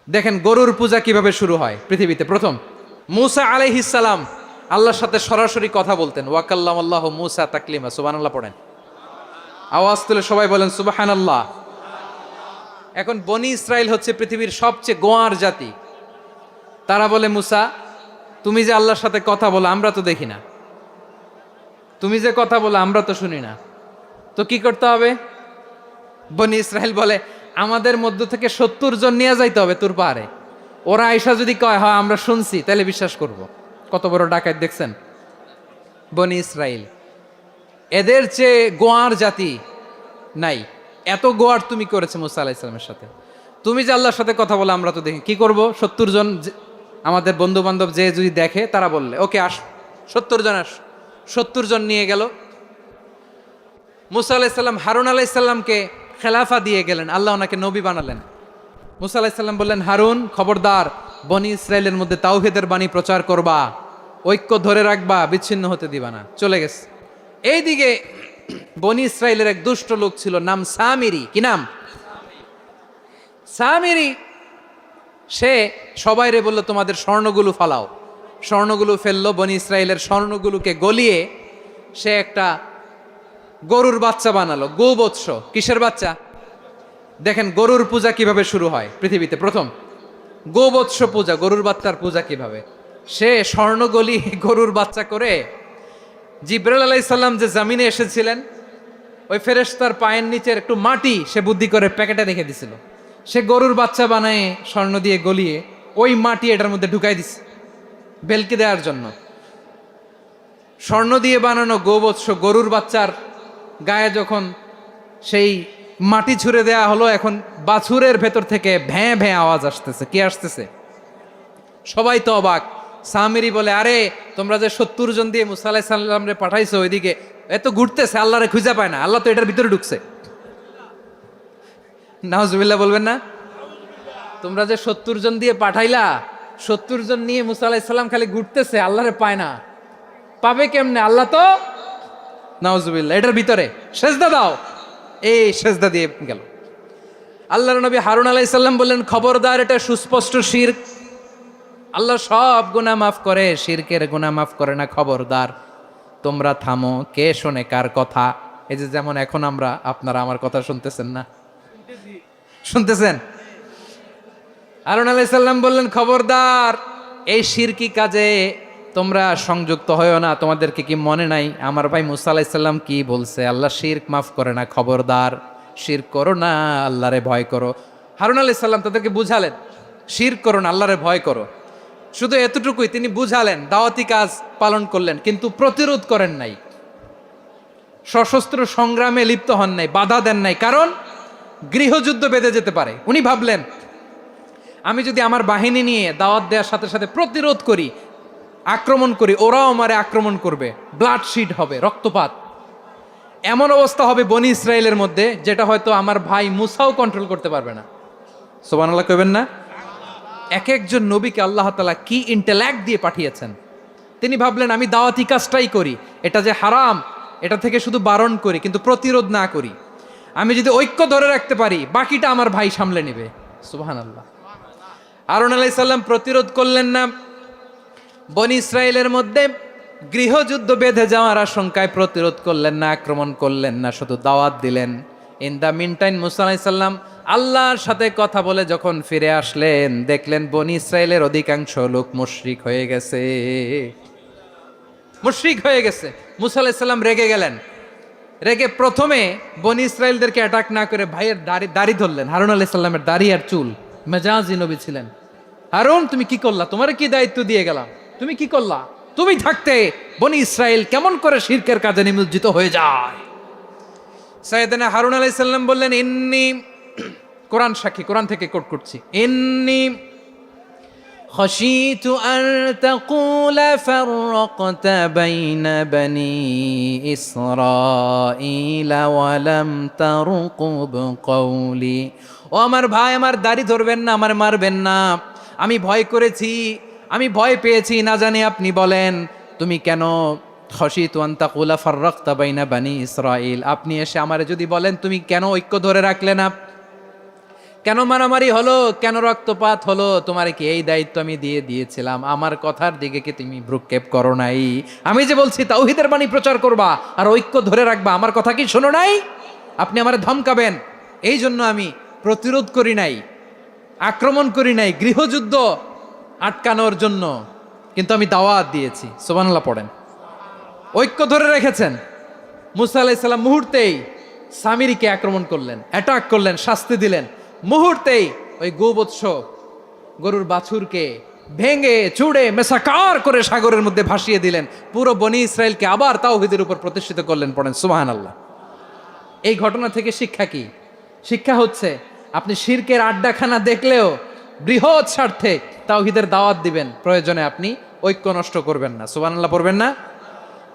দেখেন গরুর পূজা কিভাবে শুরু হয় পৃথিবীতে প্রথম। মূসা আলাইহিস সালাম আল্লাহর সাথে সরাসরি কথা বলতেন। ওয়াকাল্লাম আল্লাহ মূসা তাকলিমা। সুবহানাল্লাহ পড়েন, আওয়াজ তুলে সবাই বলেন সুবহানাল্লাহ। এখন বনি ইসরাইল হচ্ছে পৃথিবীর সবচেয়ে গোয়ার জাতি। তারা বলে মূসা, তুমি যে আল্লাহর সাথে কথা বলো আমরা তো দেখি না, তুমি যে কথা বলো আমরা তো শুনি না, তো কি করতে হবে? বনি ইসরাইল বলে আমাদের মধ্য থেকে 70 জন নিয়ে যাইতে হবে তোর পাহাড়ে। ওরা আয়সা যদি কয় হয় আমরা শুনছি, তাহলে বিশ্বাস করব। কত বড় ডাকাত দেখছেন বনি ইসরাইল। এদের চেয়ে গোয়ার জাতি নাই। এত গোয়ার তুমি করেছে মুসা আলাইহিস সালামের সাথে। তুমি যে আল্লাহর সাথে কথা বলে আমরা তো দেখি, কি করব? 70 জন আমাদের বন্ধু বান্ধব যে যদি দেখে, তারা বললে ওকে আস, 70 জন আস। 70 জন নিয়ে গেল। মুসা আলাইহিস সালাম হারুন আলাইহিস সালামকে খেলাফা দিয়ে গেলেন, আল্লাহ ওনাকে নবী বানালেন। মুসা আলাইহিস সালাম বললেন, হারুন খবরদার, বনি ইসরায়েলের মধ্যে তাওহীদের বাণী প্রচার করবা, ঐক্য ধরে রাখবা, বিচ্ছিন্ন হতে দিবা না। চলে গেছে। এইদিকে বনি ইসরায়েলের এক দুষ্ট লোক ছিল, নাম সামিরি। কি নাম? সামিরি। সে সবাইরে বলল তোমাদের স্বর্ণগুলো ফালাও। স্বর্ণগুলো ফেললো, বনি ইসরায়েলের স্বর্ণগুলোকে গলিয়ে সে একটা গরুর বাচ্চা বানালো। গোবৎস। কিসের বাচ্চা? দেখেন গরুর পূজা কিভাবে শুরু হয় পৃথিবীতে প্রথম। গোবৎস পূজা, গরুর বাচ্চার পূজা কিভাবে। সে স্বর্ণগলি গরুর বাচ্চা করে জিবরাইল আলাইহিস সালাম যে জমিনে এসেছিলেন, ওই ফেরেশতার পায়ের নিচের একটু মাটি সে বুদ্ধি করে প্যাকেটে রেখে দিছিল। সে গরুর বাচ্চা বানায় স্বর্ণ দিয়ে গলিয়ে ওই মাটি এটার মধ্যে ঢুকাই দিছে বেলকি দেওয়ার জন্য। স্বর্ণ দিয়ে বানানো গোবৎস গরুর বাচ্চার গায়ে যখন সেই মাটি ছুঁড়ে দেয়া হলো, এখন বাছুরের ভেতর থেকে ভ্যাঁ ভ্যাঁ আওয়াজ আসতেছে। কি আসতেছে? সবাই তো অবাক। সামিরি বলে, আরে তোমরা যে 70 জন দিয়ে মুসা আলাইহিস সালাম রে পাঠাইছো, ওইদিকে এত ঘুরতেছে, আল্লাহরে খুঁজে পায় না, আল্লাহ তো এটার ভিতরে ঢুকছে। নাউজুবিল্লাহ বলবেন না? তোমরা যে 70 জন দিয়ে পাঠাইলা, 70 জন নিয়ে মুসা আলাইহিস সালাম খালি ঘুরতেছে, আল্লাহরে পায় না। পাবে কেমনে? আল্লাহ তো, নাউজুবিল্লাহ, এটার ভিতরে সেজদা দাও। এই সেজদা দিয়ে গেল। আল্লাহর নবী হারুন আলাইহিস সালাম বললেন, খবরদার, এটা সুস্পষ্ট শিরক। আল্লাহ সব গুনাহ মাফ করে, শিরকের গুনাহ মাফ করে না। খবরদার, তোমরা থামো। কে শোনে কার কথা? এই যে যেমন এখন আপনারা আমার কথা শুনতেছেন না? শুনতেছেন? হারুন আলাইহিস সালাম বললেন, খবরদার, এই শিরকি কাজে তোমরা সংযুক্ত হয়ো না। তোমাদেরকে কি মনে নাই আমার ভাই মুসা আলাইহিস সালাম কি বলছে? আল্লাহ শিরক মাফ করে না। খবরদার, শিরক করো না, আল্লাহরে ভয় করো। হারুন আলাইহিস সালাম তাদেরকে বুঝালেন, শিরক করো না, আল্লাহরে ভয় করো। শুধু এতটুকুই তিনি বুঝালেন, দাওয়াতি কাজ পালন করলেন, কিন্তু প্রতিরোধ করেন নাই, সশস্ত্র সংগ্রামে লিপ্ত হন নাই, বাধা দেন নাই। কারণ গৃহযুদ্ধ বেঁধে যেতে পারে। উনি ভাবলেন, আমি যদি আমার বাহিনী নিয়ে দাওয়াত দেওয়ার সাথে সাথে প্রতিরোধ করি, আক্রমণ করি, ওরাও আমারে আক্রমণ করবে, ব্লাডশিড হবে, রক্তপাত। এমন অবস্থা হবে বনি ইসরায়েলের মধ্যে, যেটা হয়তো আমার ভাই মুসাও কন্ট্রোল করতে পারবে না। সুবহানাল্লাহ কইবেন না? এক একজন নবীকে আল্লাহ তাআলা কি ইন্টেলেক্ট দিয়ে পাঠিয়েছেন। তিনি ভাবলেন, আমি দাওয়াতি কাজটাই করি, এটা যে হারাম এটা থেকে শুধু বারণ করি, কিন্তু প্রতিরোধ না করি। আমি যদি ঐক্য ধরে রাখতে পারি, বাকিটা আমার ভাই সামলে নেবে। সুবহানাল্লাহ। হারুন আলাইহিস সালাম প্রতিরোধ করলেন না। বনি ইসরায়েলের মধ্যে গৃহযুদ্ধ বেঁধে যাওয়ার আশঙ্কায় প্রতিরোধ করলেন না, আক্রমণ করলেন না, শুধু দাওয়াত দিলেন। ইন দ্য মিন টাইম মুসা আলাইহিস সালাম আল্লাহর সাথে কথা বলে যখন ফিরে আসলেন, দেখলেন বনি ইসরায়েলের অধিকাংশ লোক মুশরিক হয়ে গেছে। মুশরিক হয়ে গেছে। মুসা আলাইহিস সালাম রেগে গেলেন। রেগে প্রথমে বনি ইসরায়েলদেরকে অ্যাটাক না করে ভাইয়ের দাড়ি ধরলেন। হারুন আলাইহিস সালামের দাড়ি আর চুল। মেজাজি নবী ছিলেন। হারুন, তুমি কি করলা? তোমার কি দায়িত্ব দিয়ে গেলাম, তুমি কি করলা? তুমি থাকতে বনি ইসরায়েল কেমন করে শিরকের কাজে নিমজ্জিত হয়ে যায়? সাইয়েদনা হারুন আলাইহিস সালাম বললেন, ইন্নী, কোরআন সাক্ষী, কোরআন থেকে কোট করছি, ইন্নী খাশীতু আন তাকুলা ফাররাকতা বাইনা বনি ইসরাঈলা ওয়া লাম তারকুব কওলি। ও আমার ভাই, আমার দাড়ি ধরবেন না, আমার মারবেন না। আমি ভয় করেছি, আমি ভয় পেয়েছি, না জানি আপনি বলেন তুমি কেন খাশীতু আন তাকুলা ফাররাকতা বাইনা বনি ইসরাঈল, আপনি এসে আমারে যদি বলেন তুমি কেন ঐক্য ধরে রাখলে না, কেন মারামারি হলো, কেন রক্তপাত হলো? তোমার কি এই দায়িত্ব আমি দিয়েছিলাম? আমার কথার দিকে কি তুমি ভ্রুক্ষেপ করো নাই? আমি যে বলছি তাওহীদের বাণী প্রচার করবা আর ঐক্য ধরে রাখবা, আমার কথা কি শোনো নাই? আপনি আমারে ধমকাবেন, এই জন্য আমি প্রতিরোধ করি নাই, আক্রমণ করি নাই, গৃহযুদ্ধ আটকানোর জন্য, কিন্তু আমি দাওয়াত দিয়েছি। সুবহানাল্লাহ পড়েন। ঐক্য ধরে রেখেছেন। মুসা আলাইহিস সালাম মুহূর্তেই সামিরীকে আক্রমণ করলেন, অ্যাটাক করলেন, শাস্তি দিলেন। মুহূর্তেই ওই গোবৎস গরুর বাছুরকে ভেঙে চুড়ে মেসাকার করে সাগরের মধ্যে ভাসিয়ে দিলেন। পুরো বনি ইসরায়েলকে আবার তাওহীদের উপর প্রতিষ্ঠিত করলেন। পড়েন সুবহানাল্লাহ। এই ঘটনা থেকে শিক্ষা কি? শিক্ষা হচ্ছে আপনি শিরকের আড্ডাখানা দেখলেও বৃহৎ স্বার্থে তাওহীদের দাওয়াত দিবেন, প্রয়োজনে আপনি ঐক্য নষ্ট করবেন না। সুবহানাল্লাহ পড়বেন না?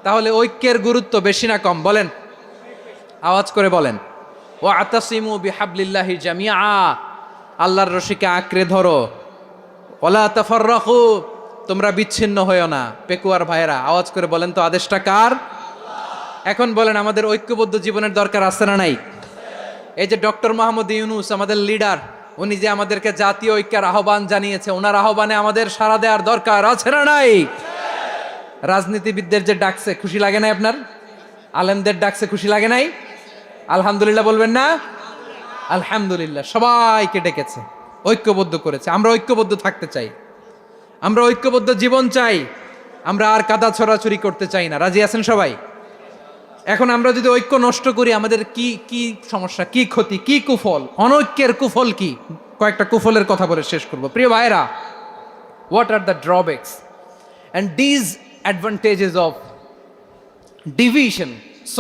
তাহলে ঐক্যের গুরুত্ব বেশি না কম বলেন? আওয়াজ করে বলেন। ওয়াতাসিমু বিহাবলিল্লাহি জামিআ, আল্লাহর রশিকে আঁকড়ে ধরো। ওয়ালা তাফাররাকু, তোমরা বিচ্ছিন্ন হয়েও না। পেকুয়ার ভাইয়েরা আওয়াজ করে বলেন তো, আদেশটা কার? এখন বলেন, আমাদের ঐক্যবদ্ধ জীবনের দরকার আছে না নাই? এই যে ডক্টর মোহাম্মদ ইউনূস আমাদের লিডার, উনি যে আমাদেরকে জাতীয় ঐক্যের আহ্বান জানিয়েছে, ওনার আহ্বানে আমাদের সাড়া দেওয়ার দরকার আছে না নাই? রাজনীতিবিদদের যে ডাকছে, খুশি লাগে নাই আপনার? আলেমদের ডাকছে, খুশি লাগে নাই? আলহামদুলিল্লাহ বলবেন না? আলহামদুলিল্লাহ। সবাইকে ডেকেছে, ঐক্যবদ্ধ করেছে। আমরা ঐক্যবদ্ধ থাকতে চাই, আমরা ঐক্যবদ্ধ জীবন চাই, আমরা আর কাদা ছড়াছড়ি করতে চাই না। রাজি আছেন সবাই? এখন আমরা যদি ঐক্য নষ্ট করি, আমাদের কি কি সমস্যা, কি ক্ষতি, কি কুফল? অনৈক্যের কুফল কি? কয়েকটা কুফলের কথা বলে শেষ করব। প্রিয় ভাইরা, what are the drawbacks and disadvantages of division,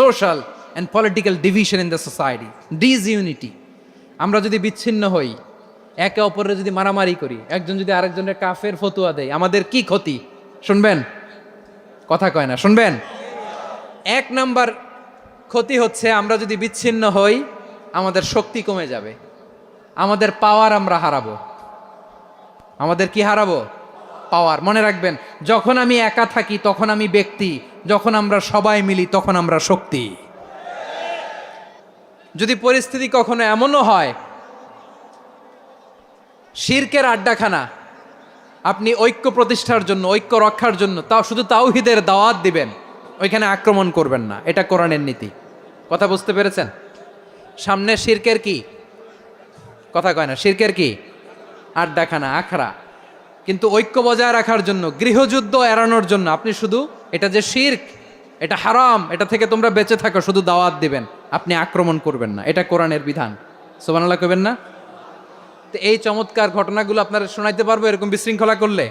social and political division in the society, disunity? আমরা যদি বিচ্ছিন্ন হই, একে অপরের যদি মারামারি করি, একজন যদি আরেকজনের কাফের ফতোয়া দেয়, আমাদের কি ক্ষতি? শুনবেন? কথা কয় না, শুনবেন? এক নাম্বার ক্ষতি হচ্ছে, আমরা যদি বিচ্ছিন্ন হই, আমাদের শক্তি কমে যাবে, আমাদের পাওয়ার আমরা হারাবো। আমাদের কি হারাবো? পাওয়ার। মনে রাখবেন, যখন আমি একা থাকি তখন আমি ব্যক্তি, যখন আমরা সবাই মিলি তখন আমরা শক্তি। যদি পরিস্থিতি কখনো এমনও হয় শিরকের আড্ডাখানা, আপনি ঐক্য প্রতিষ্ঠার জন্য, ঐক্য রক্ষার জন্য তাও শুধু তাওহীদের দাওয়াত দিবেন, ওইখানে আক্রমণ করবেন না। এটা কোরআনের নীতি। কথা বুঝতে পেরেছেন? সামনে শিরকের কি? কথা কয় না, শিরকের কি? আড্ডাখানা, আখড়া। কিন্তু ঐক্য বজায় রাখার জন্য, গৃহযুদ্ধ এড়ানোর জন্য আপনি শুধু এটা যে শিরক, এটা হারাম, এটা থেকে তোমরা বেঁচে থাকো, শুধু দাওয়াত দিবেন, আপনি আক্রমণ করবেন না। এটা কোরআনের বিধান। সুবহানাল্লাহ কইবেন না? তো এই চমৎকার ঘটনাগুলো আপনারা শোনাইতে পারবো এরকম বিশৃঙ্খলা করলে?